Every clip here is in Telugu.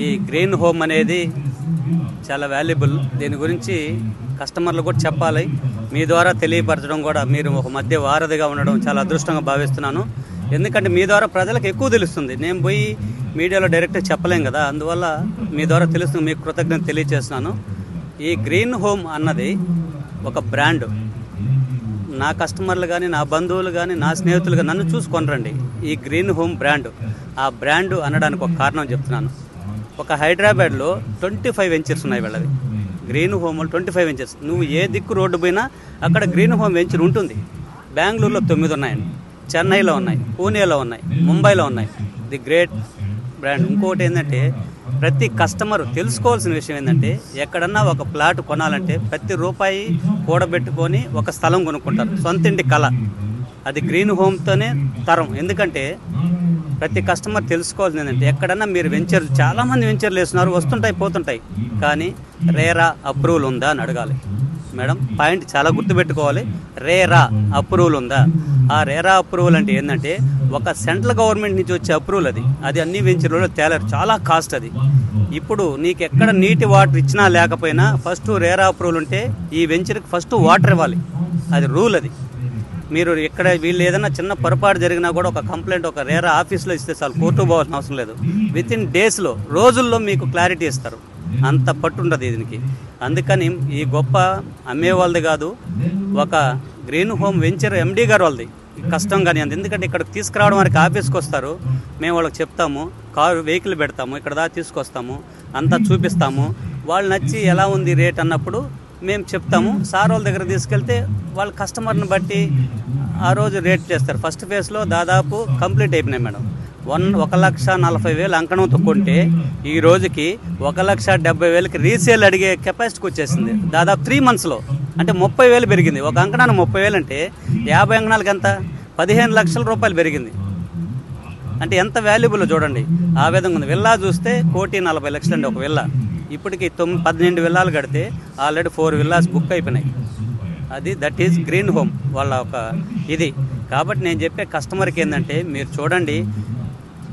ఈ గ్రీన్ హోమ్ అనేది చాలా వాల్యుబుల్. దీని గురించి కస్టమర్లు కూడా చెప్పాలి, మీ ద్వారా తెలియపరచడం కూడా, మీరు ఒక మధ్య వారధిగా ఉండడం చాలా అదృష్టంగా భావిస్తున్నాను. ఎందుకంటే మీ ద్వారా ప్రజలకు ఎక్కువ తెలుస్తుంది. నేను పోయి మీడియాలో డైరెక్ట్గా చెప్పలేం కదా, అందువల్ల మీ ద్వారా తెలుస్తుంది. మీకు కృతజ్ఞత తెలియజేస్తున్నాను. ఈ గ్రీన్ హోమ్ అన్నది ఒక బ్రాండ్. నా కస్టమర్లు కానీ, నా బంధువులు కానీ, నా స్నేహితులు కానీ నన్ను చూసుకొనరండి. ఈ గ్రీన్ హోమ్ బ్రాండ్, ఆ బ్రాండ్ అనడానికి ఒక కారణం చెప్తున్నాను. ఒక హైదరాబాద్లో 25 వెంచర్స్ ఉన్నాయి వీళ్ళవి. గ్రీన్ హోమ్లో 25 వెంచర్స్. నువ్వు ఏ దిక్కు రోడ్డు పోయినా అక్కడ గ్రీన్ హోమ్ వెంచర్ ఉంటుంది. బెంగళూరులో 9 ఉన్నాయండి, చెన్నైలో ఉన్నాయి, పూణేలో ఉన్నాయి, ముంబైలో ఉన్నాయి. The great brand. ఇంకోటి ఏంటంటే, ప్రతి కస్టమర్ తెలుసుకోవాల్సిన విషయం ఏంటంటే, ఎక్కడన్నా ఒక ప్లాట్ కొనాలంటే ప్రతి రూపాయి కూడబెట్టుకొని ఒక స్థలం కొనుక్కుంటారు. సొంత ఇంటి కళ అది గ్రీన్ హోమ్తోనే తరం. ఎందుకంటే ప్రతి కస్టమర్ తెలుసుకోవాల్సింది ఏంటంటే, ఎక్కడన్నా మీరు వెంచర్, చాలామంది వెంచర్లు వేస్తున్నారు, వస్తుంటాయి పోతుంటాయి, కానీ రేరా అప్రూవల్ ఉందా అని అడగాలి. మేడం పాయింట్ చాలా గుర్తుపెట్టుకోవాలి. రేరా అప్రూవల్ ఉందా? ఆ రేరా అప్రూవల్ అంటే ఏంటంటే, ఒక సెంట్రల్ గవర్నమెంట్ నుంచి వచ్చే అప్రూవల్ అది అన్ని వెంచర్లలో తేలేరు, చాలా కాస్ట్ అది. ఇప్పుడు నీకు ఎక్కడ నీటి వాటర్ ఇచ్చినా లేకపోయినా ఫస్ట్ రేరా అప్రూవల్ ఉంటే ఈ వెంచర్కి ఫస్ట్ వాటర్ ఇవ్వాలి. అది రూల్. అది మీరు ఇక్కడ వీళ్ళు ఏదైనా చిన్న పొరపాటు జరిగినా కూడా ఒక కంప్లైంట్ ఒక రేరా ఆఫీస్లో ఇస్తే చాలు, కోర్టు పోవాల్సిన అవసరం లేదు. వితిన్ డేస్లో, రోజుల్లో మీకు క్లారిటీ ఇస్తారు. అంత పట్టు ఉంటుంది దీనికి. అందుకని ఈ గొప్ప అమ్మే వాళ్ళది కాదు, ఒక గ్రీన్ హోమ్ వెంచర్ ఎండీ గారు వాళ్ళది కష్టం కానీ అంత. ఎందుకంటే ఇక్కడ తీసుకురావడం వారికి ఆఫీస్కి వస్తారు, మేము వాళ్ళకి చెప్తాము, కారు వెహికల్ పెడతాము, ఇక్కడ దాకా తీసుకొస్తాము, అంతా చూపిస్తాము. వాళ్ళు నచ్చి ఎలా ఉంది రేట్ అన్నప్పుడు మేము చెప్తాము. సార్ వాళ్ళ దగ్గర తీసుకెళ్తే వాళ్ళ కస్టమర్ని బట్టి ఆ రోజు రేట్ చేస్తారు. ఫస్ట్ ఫేజ్లో దాదాపు కంప్లీట్ అయిపోయినాయి మేడం. 1,40,000 అంకణంతో కొంటే ఈ రోజుకి 1,70,000కి రీసేల్ అడిగే కెపాసిటీకి వచ్చేసింది. దాదాపు 3 monthsలో. అంటే 30,000 పెరిగింది. ఒక అంకణానికి 30,000 అంటే 50 అంకణాలకి ఎంత? 15 లక్షల రూపాయలు పెరిగింది. అంటే ఎంత వాల్యుబుల్ చూడండి. ఆ విధంగా ఉంది. విల్లా చూస్తే 1,40,00,000 అండి ఒక విల్లా. ఇప్పటికి 12 విల్లాలు కడితే ఆల్రెడీ 4 విల్లాస్ బుక్ అయిపోయినాయి. అది దట్ ఈజ్ గ్రీన్ హోమ్ వాళ్ళ ఒక ఇది. కాబట్టి నేను చెప్పే కస్టమర్కి ఏంటంటే, మీరు చూడండి,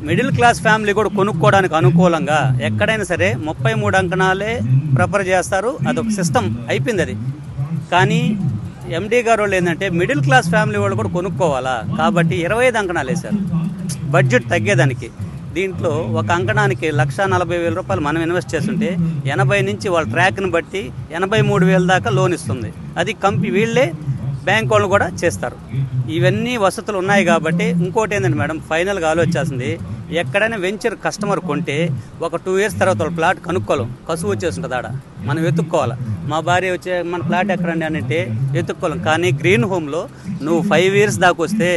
మిడిల్ క్లాస్ ఫ్యామిలీ కూడా కొనుక్కోవడానికి అనుకూలంగా ఎక్కడైనా సరే 33 అంకణాలే ప్రిఫర్ చేస్తారు. అదొక సిస్టమ్ అయిపోయింది అది. కానీ ఎండీ గారు వాళ్ళు ఏంటంటే, మిడిల్ క్లాస్ ఫ్యామిలీ వాళ్ళు కూడా కొనుక్కోవాలా కాబట్టి 25 అంకణాలు వేశారు, బడ్జెట్ తగ్గేదానికి. దీంట్లో ఒక అంకణానికి 1,40,000 రూపాయలు మనం ఇన్వెస్ట్ చేస్తుంటే 80 నుంచి వాళ్ళ ట్రాక్ని బట్టి 83,000 దాకా లోన్ ఇస్తుంది. అది వీళ్ళే బ్యాంక్ వాళ్ళు కూడా చేస్తారు. ఇవన్నీ వసతులు ఉన్నాయి కాబట్టి. ఇంకోటి ఏంటంటే మేడం, ఫైనల్గా ఆలోచించాల్సింది, ఎక్కడైనా వెంచర్ కస్టమర్ కొంటే ఒక 2 years తర్వాత వాళ్ళ ప్లాట్ కనుక్కోలేం, కసువు వచ్చేస్తుంటుంది ఆడ, మనం వెతుక్కోవాలి. మా భార్య వచ్చే మన ప్లాట్ ఎక్కడండి అని అంటే వెతుక్కోలేం. కానీ గ్రీన్ హోమ్లో నువ్వు 5 years దాకా వస్తే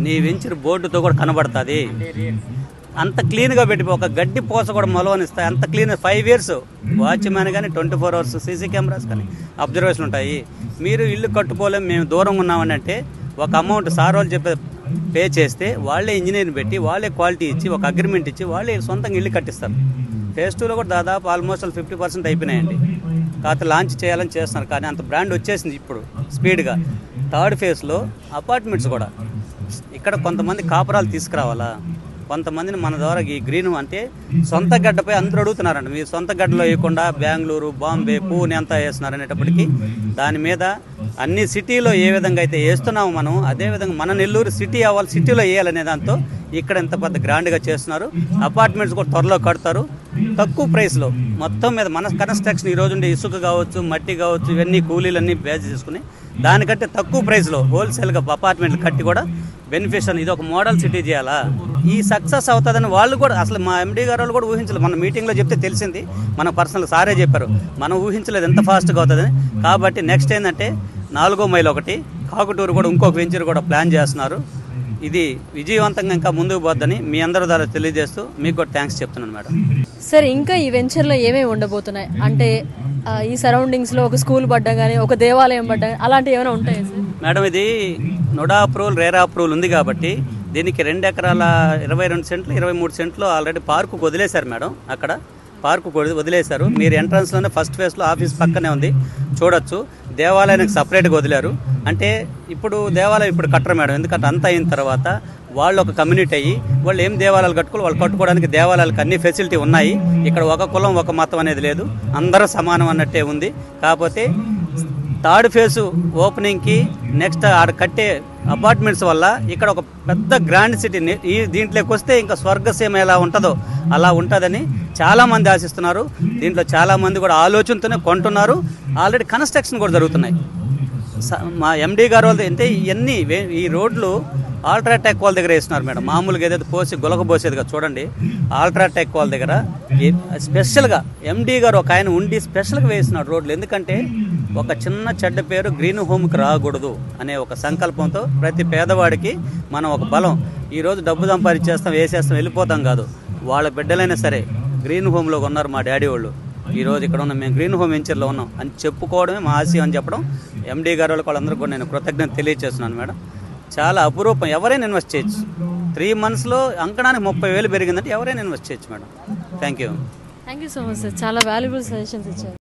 నీ వెంచర్ బోర్డుతో కూడా కనబడుతుంది. అంత క్లీన్గా పెట్టిపో, ఒక గడ్డి పోస కూడా మొలవనిస్తాయి, అంత క్లీన్. 5 years వాచ్మ్యాన్ కానీ 24 hours సీసీ కెమెరాస్ కానీ అబ్జర్వేషన్ ఉంటాయి. మీరు ఇల్లు కట్టుకోలేము, మేము దూరంగా ఉన్నామని అంటే ఒక అమౌంట్ సార్ వాళ్ళు చెప్పే పే చేస్తే వాళ్ళే ఇంజనీర్ని పెట్టి, వాళ్ళే క్వాలిటీ ఇచ్చి, ఒక అగ్రిమెంట్ ఇచ్చి వాళ్ళే సొంతంగా ఇల్లు కట్టిస్తారు. ఫేజ్ 2లో కూడా దాదాపు ఆల్మోస్ట్ 50% అయిపోయినాయండి. కాకపోతే లాంచ్ చేయాలని చేస్తున్నారు, కానీ అంత బ్రాండ్ వచ్చేసింది ఇప్పుడు స్పీడ్గా. 3rd phase అపార్ట్మెంట్స్ కూడా. ఇక్కడ కొంతమంది కాపురాలు తీసుకురావాలా, కొంతమందిని మన ద్వారా ఈ గ్రీన్ అంటే సొంత గడ్డపై అందరూ అడుగుతున్నారండి. మీరు సొంత గడ్డలో వేయకుండా బెంగళూరు, బాంబే, పూణే అంతా వేస్తున్నారు అనేటప్పటికీ దాని మీద అన్ని సిటీలో ఏ విధంగా అయితే వేస్తున్నామో మనం, అదేవిధంగా మన నెల్లూరు సిటీ అవ్వాలి, సిటీలో వేయాలనే దాంతో ఇక్కడ ఎంత పెద్ద గ్రాండ్గా చేస్తున్నారు. అపార్ట్మెంట్స్ కూడా త్వరలో కడతారు తక్కువ ప్రైస్లో. మొత్తం మీద మన కన్స్ట్రక్షన్ ఈ రోజు ఇసుక కావచ్చు, మట్టి కావచ్చు, ఇవన్నీ కూలీలన్నీ బేస్ చేసుకుని దానికంటే తక్కువ ప్రైస్లో హోల్సేల్గా అపార్ట్మెంట్లు కట్టి కూడా బెనిఫిషియల్. ఇది ఒక మోడల్ సిటీ చేయాలా, ఈ సక్సెస్ అవుతుందని వాళ్ళు కూడా, అసలు మా ఎండీ గారు వాళ్ళు కూడా ఊహించలేదు. మన మీటింగ్లో చెప్తే తెలిసింది, మన పర్సనల్ సారే చెప్పారు, మనం ఊహించలేదు ఎంత ఫాస్ట్గా అవుతుందని. కాబట్టి నెక్స్ట్ ఏంటంటే 4వ మైల్ ఒకటి, కాకుటూరు కూడా ఇంకొక వెంచర్ కూడా ప్లాన్ చేస్తున్నారు. ఇది విజయవంతంగా ఇంకా ముందుకు పోద్దని మీ అందరి ద్వారా తెలియజేస్తూ మీకు కూడా థ్యాంక్స్ చెప్తున్నాను మేడం. సార్, ఇంకా ఈ వెంచర్లో ఏమేమి ఉండబోతున్నాయి? అంటే ఈ సరౌండింగ్స్లో ఒక స్కూల్ పడ్డం కానీ, ఒక దేవాలయం పడ్డం, అలాంటివి ఏమైనా ఉంటాయా సార్? మేడం, ఇది నోడా అప్రూవల్, రేరా అప్రూవల్ ఉంది కాబట్టి దీనికి 2 ఎకరాల 22 సెంట్లు 23 సెంట్లు ఆల్రెడీ పార్కు వదిలేశారు మేడం. అక్కడ పార్కు వదిలేశారు. మీరు ఎంట్రన్స్లోనే ఫస్ట్ ఫేజ్లో ఆఫీస్ పక్కనే ఉంది, చూడొచ్చు. దేవాలయానికి సపరేట్గా వదిలారు. అంటే ఇప్పుడు దేవాలయం ఇప్పుడు కట్టరు మేడం, ఎందుకంటే అంతా అయిన తర్వాత వాళ్ళు ఒక కమ్యూనిటీ అయ్యి వాళ్ళు ఏం దేవాలయాలు కట్టుకోవాలి, వాళ్ళు కట్టుకోవడానికి దేవాలయాలకు అన్ని ఫెసిలిటీ ఉన్నాయి. ఇక్కడ ఒక కులం ఒక మతం అనేది లేదు, అందరూ సమానం అన్నట్టే ఉంది. కాకపోతే థర్డ్ ఫేజ్ ఓపెనింగ్కి నెక్స్ట్ ఆడ కట్టే అపార్ట్మెంట్స్ వల్ల ఇక్కడ ఒక పెద్ద గ్రాండ్ సిటీ ఈ దీంట్లోకి వస్తే ఇంకా స్వర్గసీమ ఎలా ఉంటుందో అలా ఉంటుందని చాలామంది ఆశిస్తున్నారు. దీంట్లో చాలామంది కూడా ఆలోచనతోనే కొంటున్నారు. ఆల్రెడీ కన్స్ట్రక్షన్ కూడా జరుగుతున్నాయి. మా ఎండీ గారు వాళ్ళు అంటే ఇవన్నీ ఈ రోడ్లు ఆల్ట్రాటెక్ వాళ్ళ దగ్గర వేస్తున్నారు మేడం. మామూలుగా ఏదైతే పోసి గులకబోసేదిగా చూడండి, ఆల్ట్రాటెక్ వాళ్ళ దగ్గర స్పెషల్గా ఎండీ గారు ఒక ఆయన ఉండి స్పెషల్గా వేస్తున్నారు రోడ్లు. ఎందుకంటే ఒక చిన్న చెడ్డ పేరు గ్రీన్ హోమ్కి రాకూడదు అనే ఒక సంకల్పంతో ప్రతి పేదవాడికి మనం ఒక బలం. ఈరోజు డబ్బు సంపాదించేస్తాం, వేసేస్తాం, వెళ్ళిపోతాం కాదు. వాళ్ళ బిడ్డలైనా సరే గ్రీన్ హోమ్లో ఉన్నారు మా డాడీ వాళ్ళు. ఈరోజు ఇక్కడ ఉన్నాం, మేము గ్రీన్ హోమ్ వెంచర్లో ఉన్నాం అని చెప్పుకోవడమే మా ఆశయం అని చెప్పడం ఎండీ గారు వాళ్ళందరూ కూడా నేను కృతజ్ఞత తెలియజేస్తున్నాను మేడం. చాలా అపురూపం, ఎవరైనా ఇన్వెస్ట్ చేయొచ్చు. 3 monthsలో అంకడానికి 30,000 పెరిగిందంటే ఎవరైనా ఇన్వెస్ట్ చేయొచ్చు madam. Thank you so much sir, చాలా వాల్యుబుల్ సజెషన్స్ ఇచ్చారు.